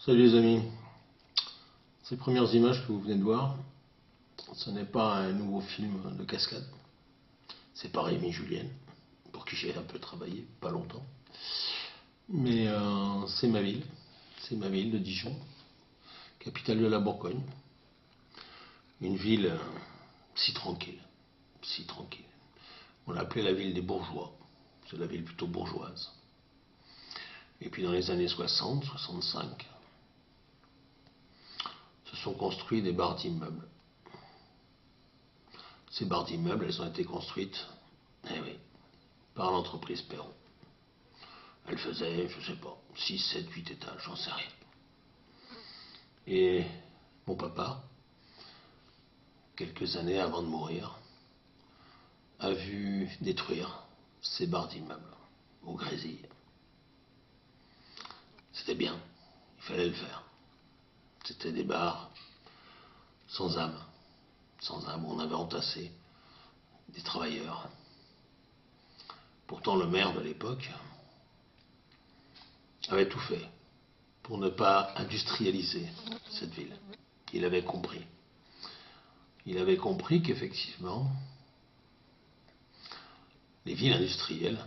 Salut les amis, ces premières images que vous venez de voir, ce n'est pas un nouveau film de cascade, c'est pas Rémi Julienne, pour qui j'ai un peu travaillé, pas longtemps, mais c'est ma ville de Dijon, capitale de la Bourgogne, une ville si tranquille, si tranquille. On l'appelait la ville des bourgeois, c'est la ville plutôt bourgeoise. Et puis dans les années 60, 65, se sont construits des barres d'immeubles. Ces barres d'immeubles, elles ont été construites, eh oui, par l'entreprise Perron. Elle faisait, je sais pas, 6, 7, 8 étages, j'en sais rien. Et mon papa, quelques années avant de mourir, a vu détruire ces barres d'immeubles au Grésil. C'était bien, il fallait le faire. C'était des barres sans âme, sans âme. On avait entassé des travailleurs. Pourtant, le maire de l'époque avait tout fait pour ne pas industrialiser cette ville. Il avait compris. Il avait compris qu'effectivement, les villes industrielles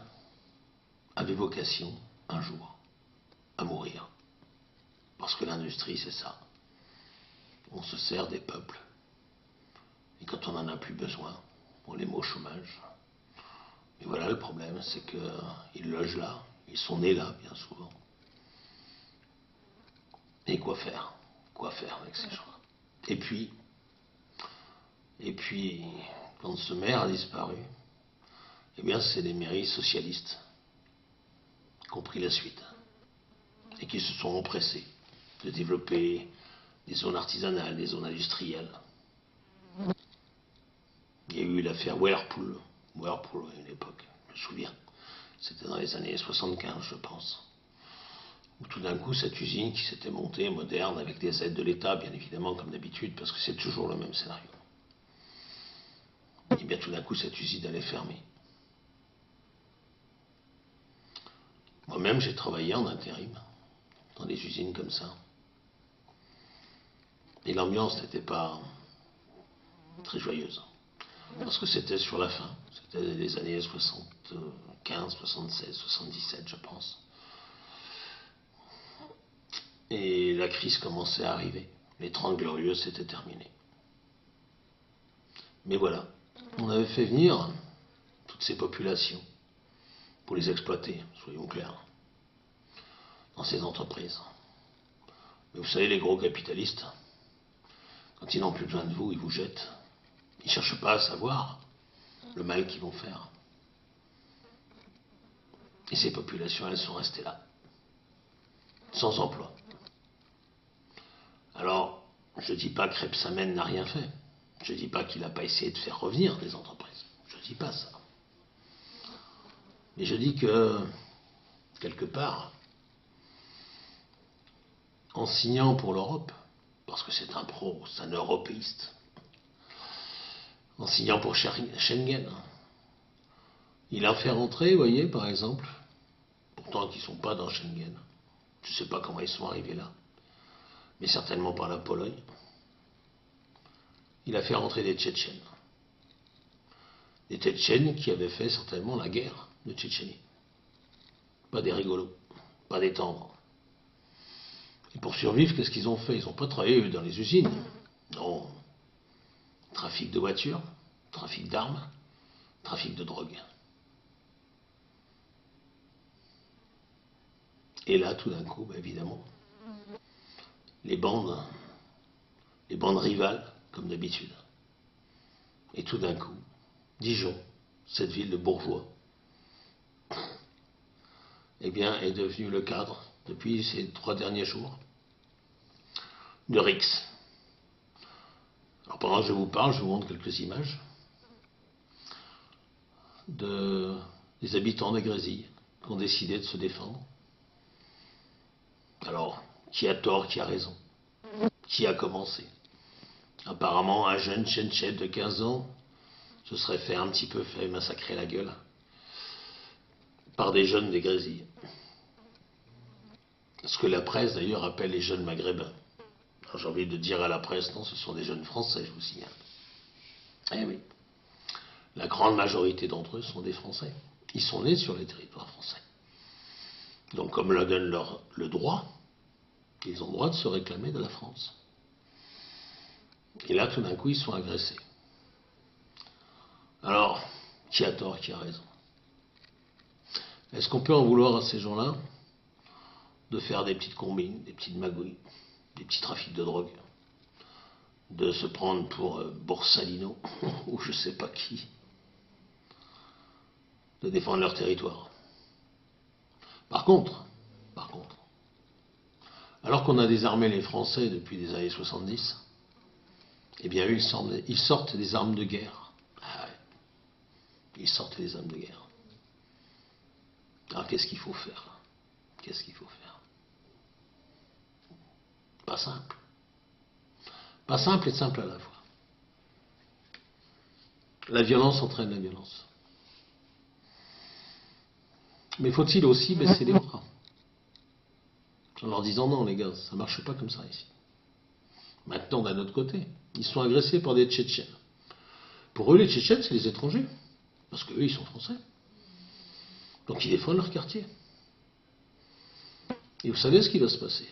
avaient vocation, un jour, à mourir. Parce que l'industrie, c'est ça. On se sert des peuples. Et quand on n'en a plus besoin, on les met au chômage. Et voilà le problème, c'est qu'ils logent là, ils sont nés là, bien souvent. Et quoi faire? Quoi faire avec ces gens-là? Et puis, quand ce maire a disparu, eh bien, c'est les mairies socialistes qui ont pris la suite et qui se sont empressés de développer des zones artisanales, des zones industrielles. Il y a eu l'affaire Whirlpool à une époque, je me souviens. C'était dans les années 75, je pense. Où tout d'un coup, cette usine qui s'était montée, moderne, avec des aides de l'État, bien évidemment, comme d'habitude, parce que c'est toujours le même scénario. Et bien tout d'un coup, cette usine allait fermer. Moi-même, j'ai travaillé en intérim dans des usines comme ça. Et l'ambiance n'était pas très joyeuse. Parce que c'était sur la fin. C'était les années 75, 76, 77, je pense. Et la crise commençait à arriver. Les 30 glorieuses, c'était terminé. Mais voilà, on avait fait venir toutes ces populations pour les exploiter, soyons clairs, dans ces entreprises. Mais vous savez, les gros capitalistes, quand ils n'ont plus besoin de vous, ils vous jettent. Ils ne cherchent pas à savoir le mal qu'ils vont faire. Et ces populations, elles sont restées là, sans emploi. Alors, je ne dis pas que Rebsamen n'a rien fait. Je ne dis pas qu'il n'a pas essayé de faire revenir des entreprises. Je ne dis pas ça. Mais je dis que, quelque part, en signant pour l'Europe, parce que c'est un pro, c'est un européiste, en signant pour Schengen, il a fait rentrer, vous voyez, par exemple, pourtant qu'ils ne sont pas dans Schengen, je ne sais pas comment ils sont arrivés là, mais certainement par la Pologne, il a fait rentrer des Tchétchènes. Des Tchétchènes qui avaient fait certainement la guerre de Tchétchénie. Pas des rigolos, pas des tendres. Et pour survivre, qu'est-ce qu'ils ont fait? Ils n'ont pas travaillé dans les usines. Non. Trafic de voitures, trafic d'armes, trafic de drogue. Et là, tout d'un coup, évidemment, les bandes rivales, comme d'habitude. Et tout d'un coup, Dijon, cette ville de bourgeois, eh bien, est devenue le cadre, depuis ces 3 derniers jours, de Rix. Alors pendant que je vous parle, je vous montre quelques images des habitants des Grésilles qui ont décidé de se défendre. Alors, qui a tort, qui a raison? Qui a commencé? Apparemment, un jeune Tchétchène de 15 ans se serait fait un petit peu massacrer la gueule par des jeunes des Grésilles. Ce que la presse d'ailleurs appelle les jeunes maghrébins. Alors j'ai envie de dire à la presse, non, ce sont des jeunes français, je vous signale. Eh oui, la grande majorité d'entre eux sont des Français. Ils sont nés sur les territoires français. Donc comme leur donne le droit, ils ont le droit de se réclamer de la France. Et là, tout d'un coup, ils sont agressés. Alors, qui a tort, qui a raison? Est-ce qu'on peut en vouloir à ces gens-là de faire des petites combines, des petites magouilles, des petits trafics de drogue, de se prendre pour Borsalino ou je sais pas qui, de défendre leur territoire? Par contre, alors qu'on a désarmé les Français depuis les années 70, eh bien eux, ils sortent des armes de guerre. Ah ouais, ils sortent des armes de guerre. Alors qu'est-ce qu'il faut faire? Qu'est-ce qu'il faut faire? Pas simple. Pas simple et simple à la fois. La violence entraîne la violence. Mais faut-il aussi baisser les bras en leur disant non les gars, ça marche pas comme ça ici. Maintenant d'un autre côté, ils sont agressés par des Tchétchènes. Pour eux les Tchétchènes c'est les étrangers, parce qu'eux ils sont français. Donc ils défendent leur quartier. Et vous savez ce qui va se passer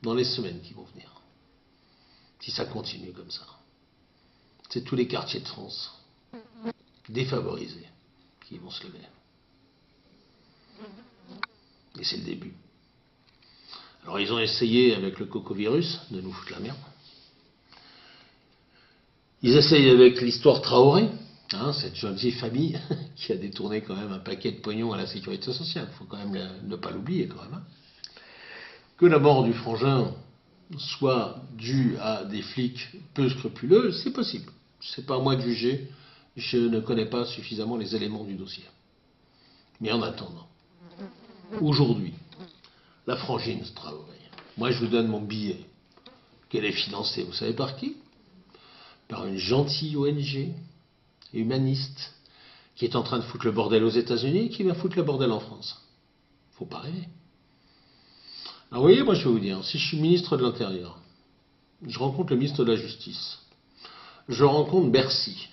dans les semaines qui vont venir, si ça continue comme ça. C'est tous les quartiers de France défavorisés qui vont se lever. Et c'est le début. Alors ils ont essayé avec le cocovirus de nous foutre la merde. Ils essayent avec l'histoire Traoré, cette jolie famille qui a détourné quand même un paquet de pognon à la sécurité sociale. Il faut quand même ne pas l'oublier quand même. Que la mort du frangin soit due à des flics peu scrupuleux, c'est possible. C'est pas à moi de juger. Je ne connais pas suffisamment les éléments du dossier. Mais en attendant, aujourd'hui, la frangine Traoré, moi je vous donne mon billet, qu'elle est financée, vous savez par qui? Par une gentille ONG humaniste qui est en train de foutre le bordel aux États-Unis et qui va foutre le bordel en France. Faut pas rêver. Alors vous voyez, moi je vais vous dire, si je suis ministre de l'Intérieur, je rencontre le ministre de la Justice, je rencontre Bercy,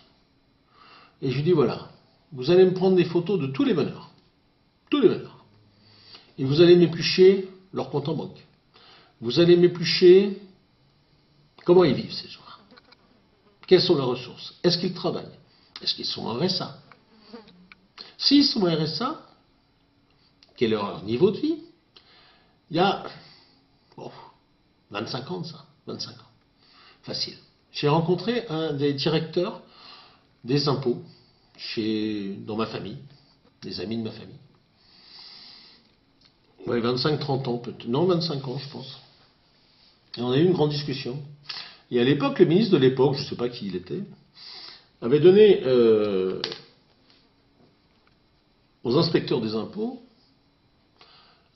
et je lui dis voilà, vous allez me prendre des photos de tous les meneurs, et vous allez m'éplucher leur compte en banque. Vous allez m'éplucher comment ils vivent ces gens-là. Quelles sont leurs ressources? Est-ce qu'ils travaillent? Est-ce qu'ils sont en RSA? S'ils sont en RSA, quel est leur niveau de vie? Il y a 25 ans de ça, 25 ans. Facile. J'ai rencontré un des directeurs des impôts dans ma famille, des amis de ma famille. Ouais, 25-30 ans peut-être. Non, 25 ans je pense. Et on a eu une grande discussion. Et à l'époque, le ministre de l'époque, je ne sais pas qui il était, avait donné aux inspecteurs des impôts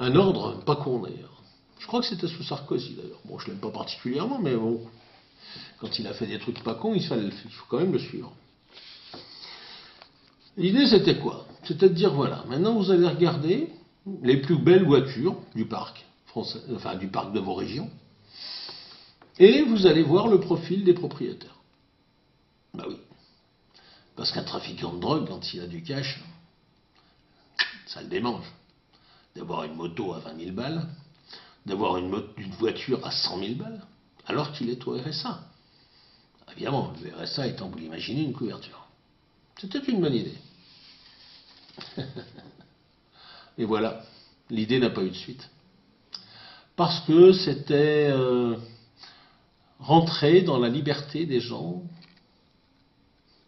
un ordre, pas con d'ailleurs. Je crois que c'était sous Sarkozy d'ailleurs. Bon, je ne l'aime pas particulièrement, mais bon, quand il a fait des trucs pas cons, il faut quand même le suivre. L'idée c'était quoi? C'était de dire voilà, maintenant vous allez regarder les plus belles voitures du parc français, enfin du parc de vos régions, et vous allez voir le profil des propriétaires. Bah oui. Parce qu'un trafiquant de drogue, quand il a du cash, ça le démange. D'avoir une moto à 20 000 balles, d'avoir une voiture à 100 000 balles, alors qu'il est au RSA. Évidemment, le RSA étant, vous l'imaginez, une couverture. C'était une bonne idée. Et voilà, l'idée n'a pas eu de suite. Parce que c'était rentrer dans la liberté des gens.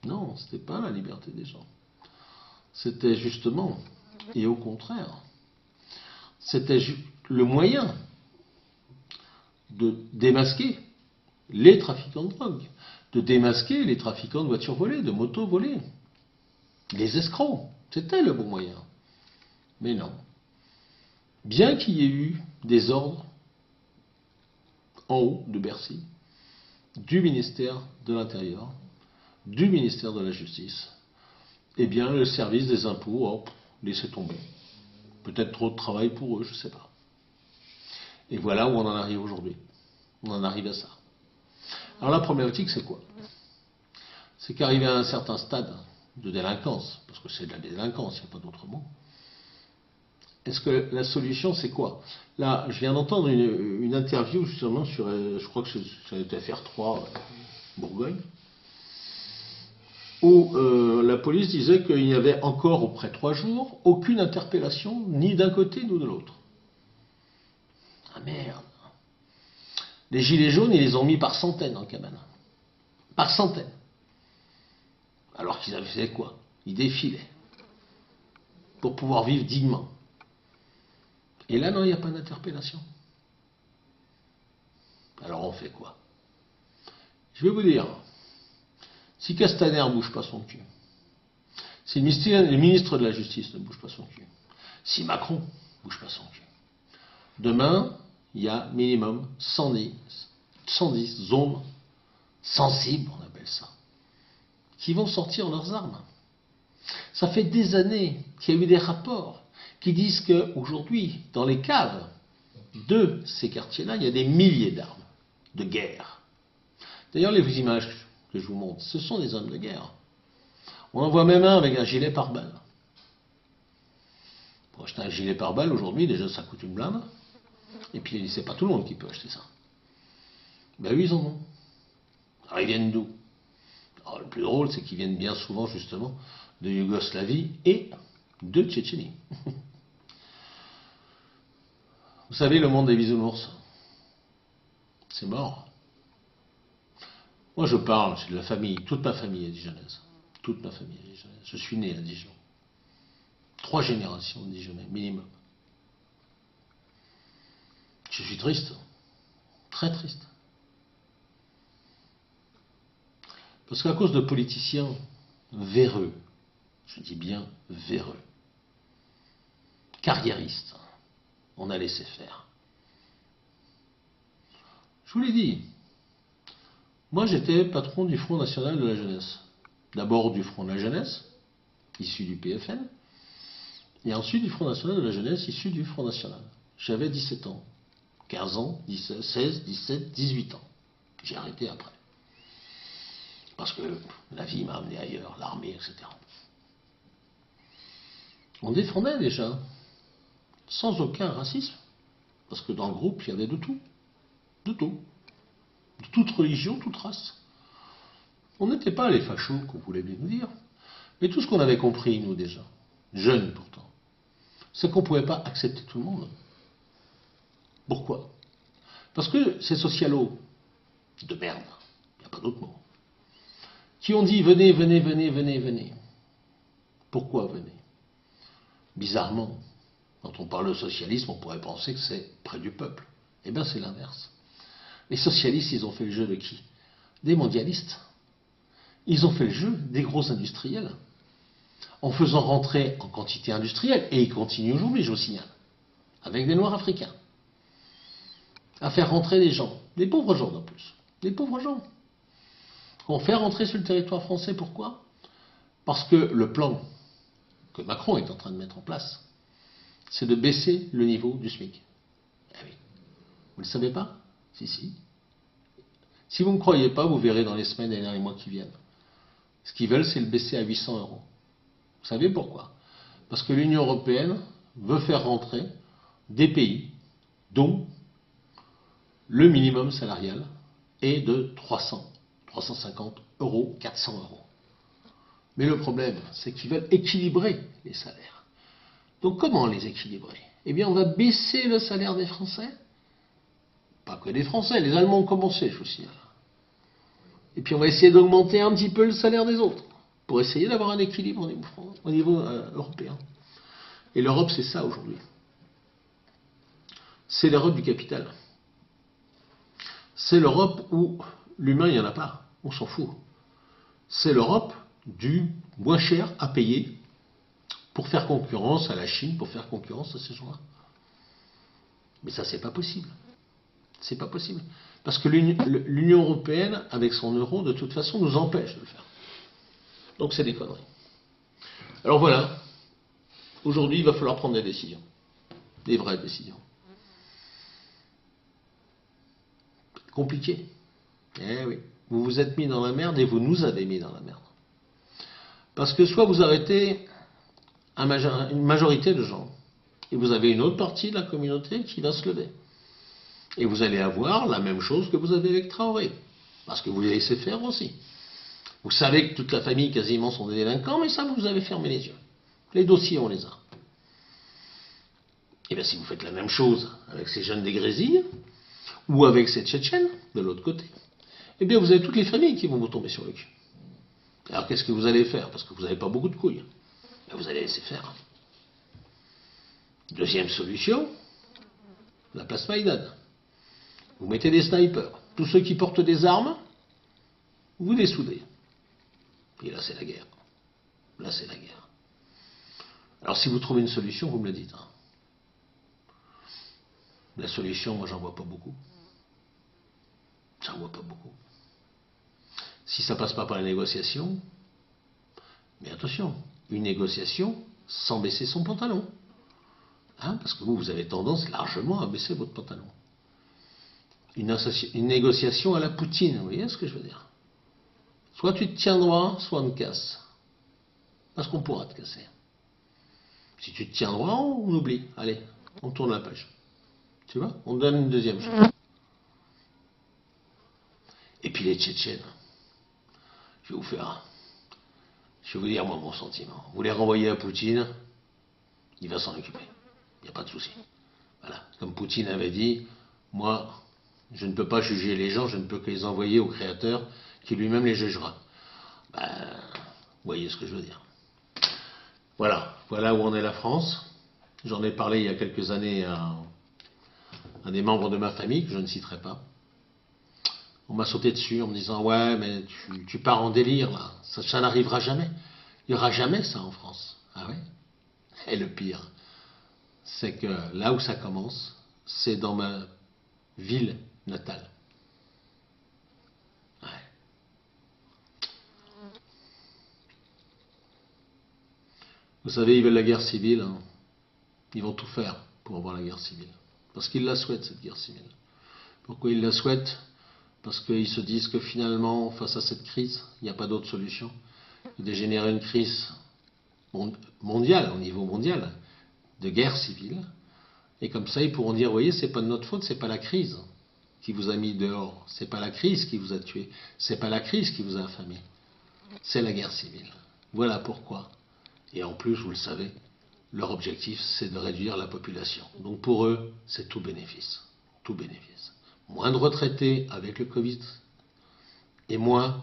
Non, ce n'était pas la liberté des gens. C'était justement, et au contraire, c'était le moyen de démasquer les trafiquants de drogue, de démasquer les trafiquants de voitures volées, de motos volées, les escrocs. C'était le bon moyen. Mais non. Bien qu'il y ait eu des ordres en haut de Bercy, du ministère de l'Intérieur, du ministère de la Justice, eh bien le service des impôts, laissez tomber. Peut-être trop de travail pour eux, je ne sais pas. Et voilà où on en arrive aujourd'hui. On en arrive à ça. Alors la problématique, c'est quoi? C'est qu'arrivé à un certain stade de délinquance, parce que c'est de la délinquance, il n'y a pas d'autre mot, est-ce que la solution, c'est quoi? Là, je viens d'entendre une interview justement sur, je crois que ça doit être FR3 Bourgogne, où la police disait qu'il n'y avait encore, après 3 jours, aucune interpellation, ni d'un côté ni de l'autre. Ah merde! Les gilets jaunes, ils les ont mis par centaines en cabane. Par centaines. Alors qu'ils avaient fait quoi? Ils défilaient. Pour pouvoir vivre dignement. Et là, non, il n'y a pas d'interpellation. Alors on fait quoi? Je vais vous dire, si Castaner ne bouge pas son cul, si le ministre de la Justice ne bouge pas son cul, si Macron ne bouge pas son cul, demain, il y a minimum 110 zones sensibles, on appelle ça, qui vont sortir leurs armes. Ça fait des années qu'il y a eu des rapports qui disent qu'aujourd'hui, dans les caves de ces quartiers-là, il y a des milliers d'armes de guerre. D'ailleurs, les images que je vous montre, ce sont des hommes de guerre. On en voit même un avec un gilet pare-balles. Pour acheter un gilet pare-balles, aujourd'hui, déjà, ça coûte une blinde. Et puis, c'est pas tout le monde qui peut acheter ça. Ben oui, ils en ont. Alors, ils viennent d'où? Alors, le plus drôle, c'est qu'ils viennent bien souvent, justement, de Yougoslavie et de Tchétchénie. Vous savez, le monde des bisounours, c'est mort. Moi, je parle, c'est de la famille, toute ma famille est dijonnaise. Toute ma famille est dijonnaise. Je suis né à Dijon. 3 générations de Dijonnais, minimum. Je suis triste. Très triste. Parce qu'à cause de politiciens véreux, je dis bien véreux, carriéristes, on a laissé faire. Je vous l'ai dit, moi j'étais patron du Front National de la Jeunesse. D'abord du Front de la Jeunesse, issu du PFN, et ensuite du Front National de la Jeunesse, issu du Front National. J'avais 17 ans, 15 ans, 17, 16, 17, 18 ans. J'ai arrêté après. Parce que la vie m'a amené ailleurs, l'armée, etc. On défendait déjà, sans aucun racisme, parce que dans le groupe, il y avait de tout. De tout. De toute religion, toute race. On n'était pas les fachos qu'on voulait bien nous dire. Mais tout ce qu'on avait compris, nous déjà, jeunes pourtant, c'est qu'on ne pouvait pas accepter tout le monde. Pourquoi? Parce que ces socialos de merde, il n'y a pas d'autre mot, qui ont dit venez, venez, venez, venez, venez. Pourquoi venez? Bizarrement, quand on parle de socialisme, on pourrait penser que c'est près du peuple. Eh bien, c'est l'inverse. Les socialistes, ils ont fait le jeu de qui? Des mondialistes. Ils ont fait le jeu des gros industriels. En faisant rentrer en quantité industrielle, et ils continuent aujourd'hui, je vous signale, avec des Noirs africains, à faire rentrer des gens, des pauvres gens en plus, des pauvres gens. On fait rentrer sur le territoire français, pourquoi? Parce que le plan que Macron est en train de mettre en place, c'est de baisser le niveau du SMIC. Eh oui. Vous ne le savez pas? Si, si. Si vous ne me croyez pas, vous verrez dans les semaines et dans les mois qui viennent. Ce qu'ils veulent, c'est le baisser à 800 €. Vous savez pourquoi? Parce que l'Union européenne veut faire rentrer des pays dont le minimum salarial est de 300, 350 €, 400 €. Mais le problème, c'est qu'ils veulent équilibrer les salaires. Donc comment les équilibrer? Eh bien, on va baisser le salaire des Français. Pas que des Français, les Allemands ont commencé, je vous signale. Et puis on va essayer d'augmenter un petit peu le salaire des autres, pour essayer d'avoir un équilibre au niveau européen. Et l'Europe, c'est ça aujourd'hui. C'est l'Europe du capital. C'est l'Europe où l'humain, il n'y en a pas. On s'en fout. C'est l'Europe du moins cher à payer pour faire concurrence à la Chine, pour faire concurrence à ces gens-là. Mais ça, c'est pas possible. C'est pas possible. Parce que l'Union européenne, avec son euro, de toute façon, nous empêche de le faire. Donc c'est des conneries. Alors voilà. Aujourd'hui, il va falloir prendre des décisions. Des vraies décisions. Compliqué. Eh oui. Vous vous êtes mis dans la merde et vous nous avez mis dans la merde. Parce que soit vous arrêtez une majorité de gens, et vous avez une autre partie de la communauté qui va se lever. Et vous allez avoir la même chose que vous avez avec Traoré. Parce que vous les laissez faire aussi. Vous savez que toute la famille quasiment sont des délinquants, mais ça, vous avez fermé les yeux. Les dossiers, on les a. Et bien si vous faites la même chose avec ces jeunes des Grésilles, ou avec ces Tchétchènes, de l'autre côté, eh bien vous avez toutes les familles qui vont vous tomber sur le cul. Alors qu'est-ce que vous allez faire? Parce que vous n'avez pas beaucoup de couilles. Ben, vous allez laisser faire. Deuxième solution, la place Maïdan. Vous mettez des snipers. Tous ceux qui portent des armes, vous les soudez. Et là, c'est la guerre. Là, c'est la guerre. Alors, si vous trouvez une solution, vous me le dites. Hein. La solution, moi, j'en vois pas beaucoup. J'en vois pas beaucoup. Si ça passe pas par la négociation, mais attention, une négociation sans baisser son pantalon. Hein, parce que vous avez tendance largement à baisser votre pantalon. Une négociation à la Poutine, vous voyez ce que je veux dire? Soit tu te tiens droit, soit on te casse. Parce qu'on pourra te casser. Si tu te tiens droit, on oublie. Allez, on tourne la page. Tu vois? On donne une deuxième chance. Et puis les Tchétchènes, je vais vous dire moi mon sentiment. Vous les renvoyez à Poutine, il va s'en occuper. Il n'y a pas de souci. Voilà. Comme Poutine avait dit, moi, je ne peux pas juger les gens, je ne peux que les envoyer au Créateur qui lui-même les jugera. Ben, vous voyez ce que je veux dire. Voilà. Voilà où en est la France. J'en ai parlé il y a quelques années à des membres de ma famille, que je ne citerai pas. On m'a sauté dessus en me disant « Ouais, mais tu pars en délire, là. Ça n'arrivera jamais. Il n'y aura jamais ça en France. » Ah ouais? Et le pire, c'est que là où ça commence, c'est dans ma ville natale. Ouais. Vous savez, ils veulent la guerre civile. Hein. Ils vont tout faire pour avoir la guerre civile. Parce qu'ils la souhaitent, cette guerre civile. Pourquoi ils la souhaitent? Parce qu'ils se disent que finalement, face à cette crise, il n'y a pas d'autre solution que de générer une crise mondiale, au niveau mondial, de guerre civile. Et comme ça, ils pourront dire, vous voyez, c'est pas de notre faute, c'est pas la crise qui vous a mis dehors, c'est pas la crise qui vous a tué, c'est pas la crise qui vous a affamé, c'est la guerre civile. Voilà pourquoi. Et en plus, vous le savez, leur objectif, c'est de réduire la population. Donc pour eux, c'est tout bénéfice. Tout bénéfice. Moins de retraités avec le Covid et moins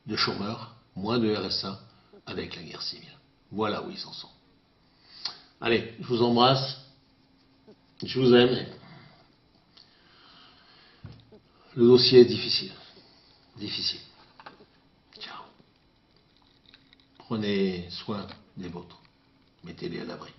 de chômeurs, moins de RSA avec la guerre civile. Voilà où ils en sont. Allez, je vous embrasse. Je vous aime. Le dossier est difficile. Difficile. Ciao. Prenez soin des vôtres. Mettez-les à l'abri.